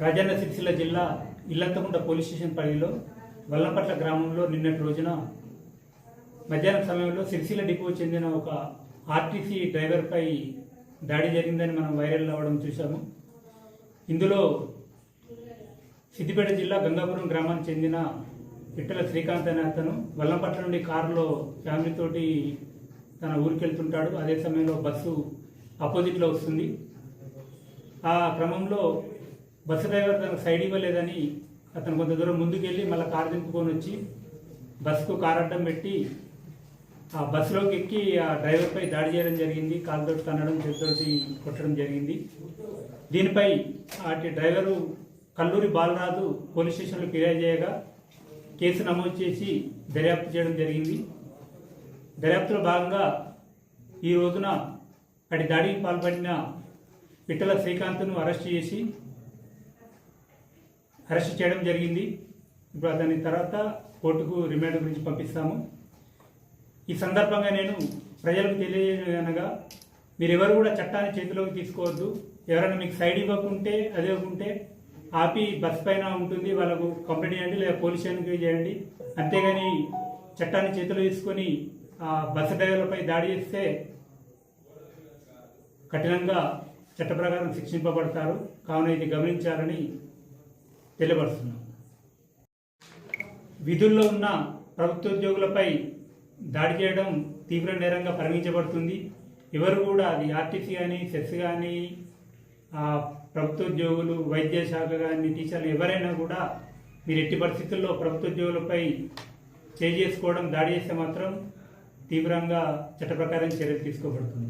రాజన్న సిరిసిల్ల జిల్లా Illanthakunta police station పరిధిలో వల్లంపట్ల గ్రామంలో నిన్నటి రోజున మధ్యాహ్నం సమయంలో సిరిసిల్ల డిపో చెందిన ఒక ఆర్టీసీ డ్రైవర్పై దాడి జరిగిందని మనం వైరల్ అవ్వడం చూసాము. ఇందులో సిద్దిపేట జిల్లా గంగాపురం గ్రామానికి చెందిన పిట్టల శ్రీకాంత్ అనే అతను వల్లంపట్ల నుండి కారులో ఫ్యామిలీతోటి తన ఊరికి వెళ్తుంటాడు. అదే సమయంలో బస్సు ఆపోజిట్లో వస్తుంది. ఆ క్రమంలో బస్సు డ్రైవర్ తనకు సైడ్ ఇవ్వలేదని అతను కొంత దూరం ముందుకెళ్ళి మళ్ళీ కారు దింపుకొని వచ్చి బస్సుకు కారు అడ్డం పెట్టి ఆ బస్సులోకి ఎక్కి ఆ డ్రైవర్పై దాడి చేయడం జరిగింది. కాలుతోటి తన్నడం, చేతితోటి కొట్టడం జరిగింది. దీనిపై అటు డ్రైవరు కల్లూరి బాలరాజు పోలీస్ స్టేషన్లో ఫిర్యాదు చేయగా కేసు నమోదు చేసి దర్యాప్తు చేయడం జరిగింది. దర్యాప్తులో భాగంగా ఈ రోజున అటు దాడికి పాల్పడిన పిట్టల శ్రీకాంత్ను అరెస్ట్ చేయడం జరిగింది. ఇప్పుడు అతని తర్వాత కోర్టుకు రిమాండ్ గురించి పంపిస్తాము. ఈ సందర్భంగా నేను ప్రజలకు తెలియజేయనగా మీరెవరు కూడా చట్టాన్ని చేతిలోకి తీసుకోవద్దు. ఎవరైనా మీకు సైడ్ ఇవ్వకుంటే అదే ఉంటే ఆపి బస్ పైన ఉంటుంది, వాళ్ళకు కంప్లైంట్ చేయండి లేదా పోలీస్ స్టేషన్కి చేయండి. అంతేగాని చట్టాన్ని చేతిలో తీసుకొని బస్సు డ్రైవర్లపై దాడి చేస్తే కఠినంగా చట్ట ప్రకారం శిక్షింపబడతారు. కావున ఇది గమనించాలని తెలియపరుస్తున్నాం. విధుల్లో ఉన్న ప్రభుత్వ ఉద్యోగులపై దాడి చేయడం తీవ్ర నేరంగా పరిగణించబడుతుంది. ఎవరు కూడా అది ఆర్టీసీ కానీ, సెస్ కానీ, ప్రభుత్వ ఉద్యోగులు, వైద్య శాఖ కానీ, టీచర్లు ఎవరైనా కూడా మీరు ఎట్టి పరిస్థితుల్లో ప్రభుత్వ ఉద్యోగులపై చేసుకోవడం, దాడి చేస్తే మాత్రం తీవ్రంగా చట్ట ప్రకారం చర్యలు తీసుకోబడుతుంది.